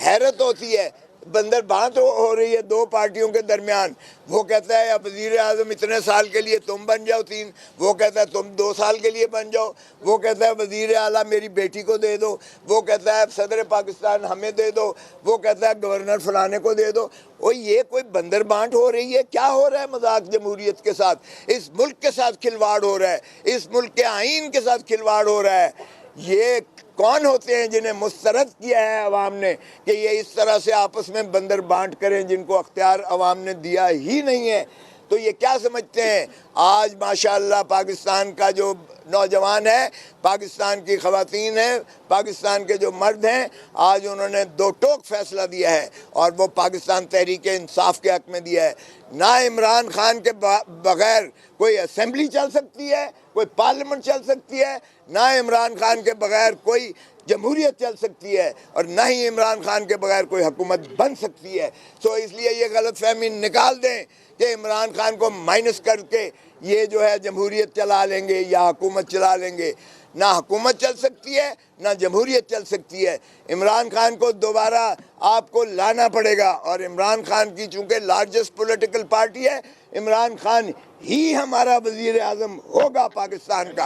हैरत होती है, बंदर बात हो रही है दो पार्टियों के दरमियान। वो कहता है अब वज़ीर आज़म इतने साल के लिए तुम बन जाओ 3, वो कहता है तुम 2 साल के लिए बन जाओ, वो कहता है वज़ीर आला मेरी बेटी को दे दो, वो कहता है सदर पाकिस्तान हमें दे दो, वो कहता है गवर्नर फलाने को दे दो। वो ये कोई बंदर बांट हो रही है? क्या हो रहा है? मजाक जमहूरियत के साथ, इस मुल्क के साथ खिलवाड़ हो रहा है, इस मुल्क के आइन के साथ खिलवाड़ हो रहा है। ये कौन होते हैं जिन्हें मुस्तरद किया है अवाम ने कि ये इस तरह से आपस में बंदर बांट करें, जिनको अख्तियार अवाम ने दिया ही नहीं है? तो ये क्या समझते हैं? आज माशाअल्लाह पाकिस्तान का जो नौजवान है, पाकिस्तान की ख़वातीन हैं, पाकिस्तान के जो मर्द हैं, आज उन्होंने दो टोक फैसला दिया है और वो पाकिस्तान तहरीक इंसाफ के हक़ में दिया है। ना इमरान खान के बग़ैर कोई असेंबली चल सकती है, कोई पार्लियामेंट चल सकती है, ना इमरान खान के बग़ैर कोई जमहूरियत चल सकती है, और ना ही इमरान खान के बग़ैर कोई हुकूमत बन सकती है। सो इसलिए ये गलत फहमी निकाल दें कि इमरान खान को माइनस करके ये जो है जमहूरियत चला लेंगे या हुकूमत चला लेंगे। ना हुकूमत चल सकती है, ना जमहूरियत चल सकती है। इमरान खान को दोबारा आपको लाना पड़ेगा, और इमरान खान की चूँकि लार्जेस्ट पॉलिटिकल पार्टी है, इमरान खान ही हमारा वज़ीर आज़म होगा पाकिस्तान का,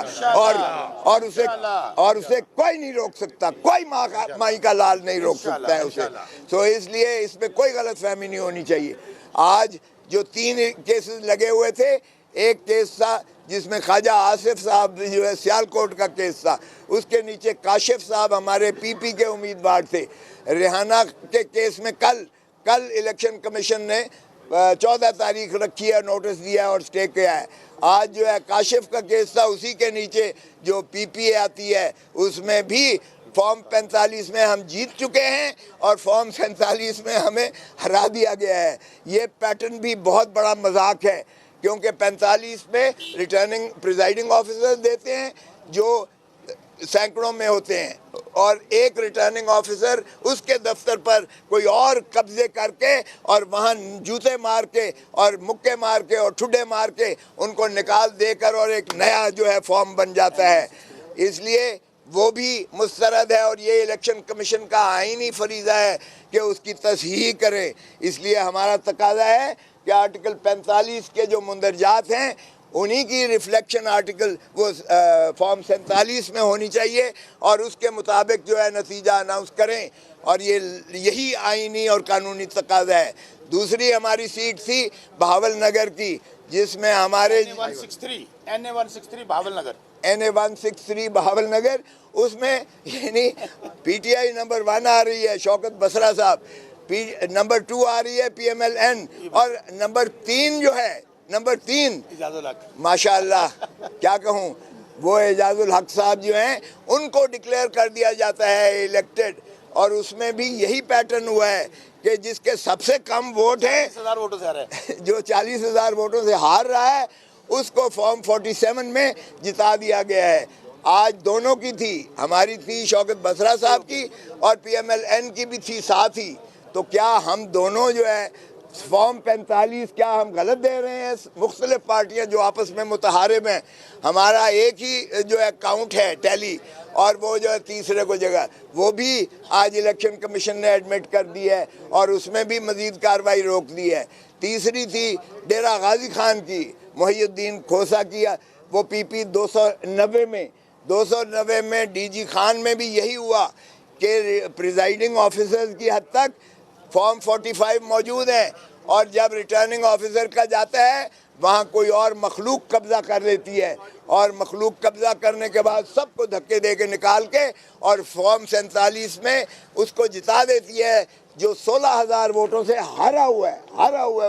और उसे कोई नहीं रोक सकता, कोई माई का लाल नहीं रोक सकता है उसे। तो इसलिए इसमें कोई गलत फहमी नहीं होनी चाहिए। आज जो 3 केसेस लगे हुए थे, एक केस था जिसमें ख्वाजा आसिफ साहब जो है सियालकोट का केस था, उसके नीचे काशिफ साहब हमारे पीपी के उम्मीदवार थे। रेहाना के केस में कल इलेक्शन कमीशन ने 14 तारीख रखी है, नोटिस दिया है और स्टे किया है। आज जो है काशिफ का केस था, उसी के नीचे जो पीपीए आती है उसमें भी फॉर्म 45 में हम जीत चुके हैं और फॉर्म 47 में हमें हरा दिया गया है। ये पैटर्न भी बहुत बड़ा मजाक है, क्योंकि 45 में रिटर्निंग प्रिजाइडिंग ऑफिसर देते हैं जो सैकड़ों में होते हैं, और एक रिटर्निंग ऑफिसर उसके दफ्तर पर कोई और कब्जे करके और वहाँ जूते मार के और मुक्के मार के और ठुड्डे मार के उनको निकाल देकर और एक नया जो है फॉर्म बन जाता है। इसलिए वो भी मुस्तरद है, और ये इलेक्शन कमीशन का आईनी फरीज़ा है कि उसकी तस्हीह करें। इसलिए हमारा तकाजा है कि आर्टिकल 45 के जो मुंदरजात हैं उन्हीं की रिफ्लेक्शन आर्टिकल वो फॉर्म 47 में होनी चाहिए, और उसके मुताबिक जो है नतीजा अनाउंस करें, और यही आईनी और कानूनी तकाजा है। दूसरी हमारी सीट थी बहावल नगर की, जिसमें हमारे NA 163 बहावल नगर, उसमें यानी PTI नंबर 1 आ रही है शौकत बसरा साहब, नंबर 2 आ रही है PMLN, और नंबर 3 जो है, नंबर 3 माशाअल्लाह क्या कहूँ, वो एजाजुल हक साहब जो हैं उनको डिक्लेयर कर दिया जाता है इलेक्टेड, और उसमें भी यही पैटर्न हुआ है कि जिसके सबसे कम वोट हैं, 40,000 वोटों से हारा है, जो 40,000 वोटों से हार रहा है, उसको फॉर्म 47 में जिता दिया गया है। आज दोनों की थी, हमारी थी शौकत बसरा साहब की, और PMLN की भी थी साथ ही। तो क्या हम दोनों जो है फॉर्म 45 क्या हम गलत दे रहे हैं? मुख्तलिफ पार्टियां जो आपस में मुतहारिब हैं, हमारा एक ही जो है काउंट है टैली, और वो जो है तीसरे को जगह, वो भी आज इलेक्शन कमीशन ने एडमिट कर दी है, और उसमें भी मजीद कार्रवाई रोक दी है। तीसरी थी डेरा गाजी खान की, मोहिउद्दीन खोसा की, वो PP 290 में DG खान में भी यही हुआ कि प्रिजाइडिंग ऑफिसर्स की हद तक फॉर्म 45 मौजूद है, और जब रिटर्निंग ऑफिसर का जाता है वहाँ कोई और मखलूक कब्जा कर लेती है, और मखलूक कब्जा करने के बाद सबको धक्के दे के निकाल के और फॉर्म 47 में उसको जिता देती है, जो 16,000 वोटों से हारा हुआ है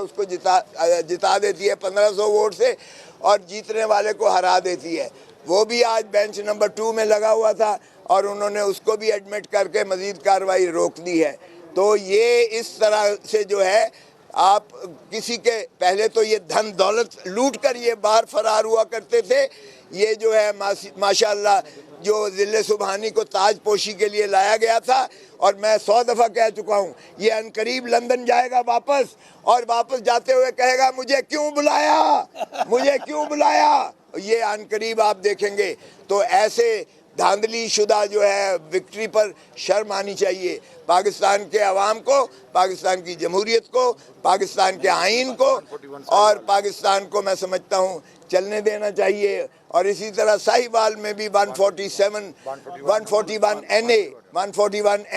उसको जिता देती है 1500 वोट से, और जीतने वाले को हरा देती है। वो भी आज बेंच नंबर 2 में लगा हुआ था, और उन्होंने उसको भी एडमिट करके मजीद कार्रवाई रोक दी है। तो ये इस तरह से जो है, आप किसी के पहले तो ये धन दौलत लूट कर ये बाहर फरार हुआ करते थे, ये जो है माशाअल्लाह जो ज़िले सुबहानी को ताज पोशी के लिए लाया गया था, और मैं 100 दफ़ा कह चुका हूँ, ये अनकरीब लंदन जाएगा वापस, और वापस जाते हुए कहेगा मुझे क्यों बुलाया, ये अनकरीब आप देखेंगे। तो ऐसे धांधली शुदा जो है विक्ट्री पर शर्म आनी चाहिए। पाकिस्तान के अवाम को, पाकिस्तान की जमहूरियत को, पाकिस्तान के आइन को और पाकिस्तान को मैं समझता हूँ चलने देना चाहिए। और इसी तरह साहिवाल में भी 141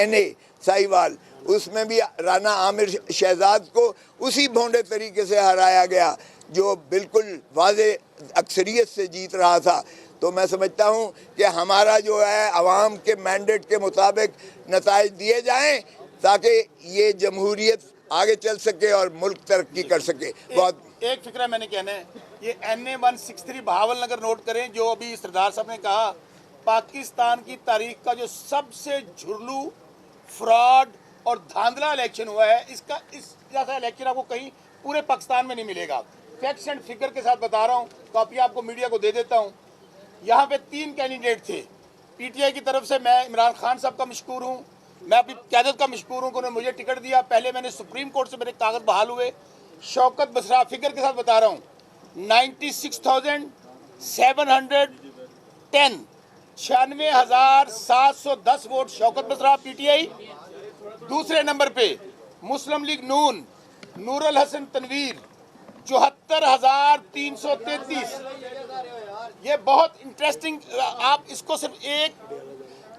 NA साहिवाल, उसमें भी राना आमिर शहजाद को उसी भोंडे तरीके से हराया गया जो बिल्कुल वाज़े अक्सरियत से जीत रहा था। तो मैं समझता हूँ कि हमारा जो है अवाम के मैंडेट के मुताबिक नताइज दिए जाएं ताकि ये जमहूरियत आगे चल सके और मुल्क तरक्की कर सके। बहुत एक फिक्रा मैंने कहना है, ये NA 163 बहावल नगर नोट करें, जो अभी सरदार साहब ने कहा पाकिस्तान की तारीख का जो सबसे झुरलू फ्रॉड और धांधला इलेक्शन हुआ है, इसका इस जैसा इलेक्शन आपको कहीं पूरे पाकिस्तान में नहीं मिलेगा। फैक्ट्स एंड फिगर के साथ बता रहा हूँ, कॉपी आपको मीडिया को दे देता हूँ। यहाँ पे 3 कैंडिडेट थे। PTI की तरफ से मैं इमरान खान साहब का मशकूर हूँ, मैं अपनी क़यादत का मशकूर हूँ कि उन्होंने मुझे टिकट दिया। पहले मैंने सुप्रीम कोर्ट से मेरे कागज़ बहाल हुए। शौकत बसरा, फिगर के साथ बता रहा हूँ, 96,710 96,710 वोट शौकत बसरा PTI। दूसरे नंबर पे मुस्लिम लीग नून नूरुल हसन तनवीर 74,333। ये बहुत इंटरेस्टिंग, आप इसको सिर्फ एक,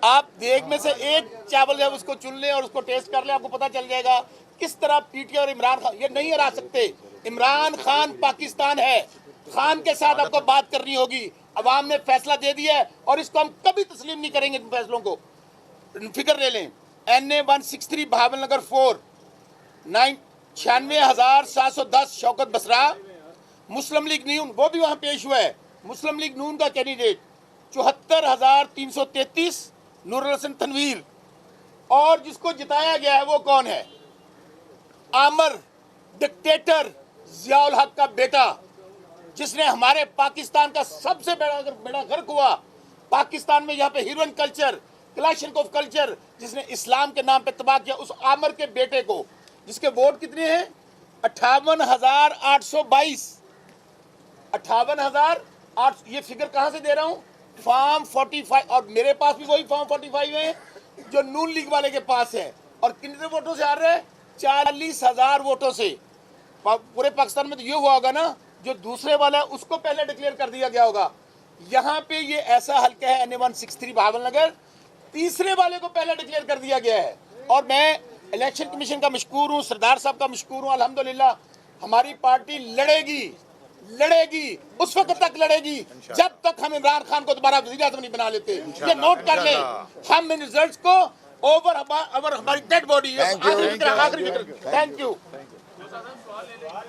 आप देग में से एक चावल है उसको चुन लें और उसको टेस्ट कर लें, आपको पता चल जाएगा किस तरह PTI और इमरान खान ये नहीं हरा सकते। इमरान खान पाकिस्तान है, खान के साथ आपको बात करनी होगी। अवाम ने फैसला दे दिया है और इसको हम कभी तस्लीम नहीं करेंगे। इन फैसलों को फिक्र ले लें। NA 163 बहावल नगर 4 96,710 शौकत बसरा। मुस्लिम लीग नून वो भी वहां पेश हुआ है। मुस्लिम लीग नून का कैंडिडेट 74,333 नूरुल हसन तनवीर। और जिसको जिताया गया है वो कौन है? आमर डिक्टेटर जियाउल हक का बेटा, जिसने हमारे पाकिस्तान का सबसे बड़ा गर्क हुआ। पाकिस्तान में यहाँ पे हीरोइन कल्चर, क्लाशनकोफ कल्चर, जिसने इस्लाम के नाम पे तबाह किया, उस आमर के बेटे को, जिसके वोट कितने हैं 58,822। 58,008। ये फिगर कहाँ से दे रहा हूँ? फॉर्म 45। और मेरे पास भी वही फॉर्म 45 है जो नून लीग वाले के पास है। और कितने वोटों से हार रहे हैं? 40,000 वोटों से। पूरे पाकिस्तान में तो ये हुआ होगा ना, जो दूसरे वाला है उसको पहले डिक्लेयर कर दिया गया होगा। यहाँ पे ये ऐसा हल्का है NA 163 बहावल नगर, तीसरे वाले को पहले डिक्लेयर कर दिया गया है। और मैं इलेक्शन कमीशन का मशकूर हूँ, सरदार साहब का मशकूर हूँ। अल्हम्दुलिल्लाह हमारी पार्टी लड़ेगी उस वक्त तक लड़ेगी जब तक हम इमरान खान को दोबारा वज़ीर आज़म नहीं बना लेते। ये नोट कर ले, हम इन रिजल्ट्स को ओवर हमारी डेड बॉडी। आखिरी फिक्र। Thank you.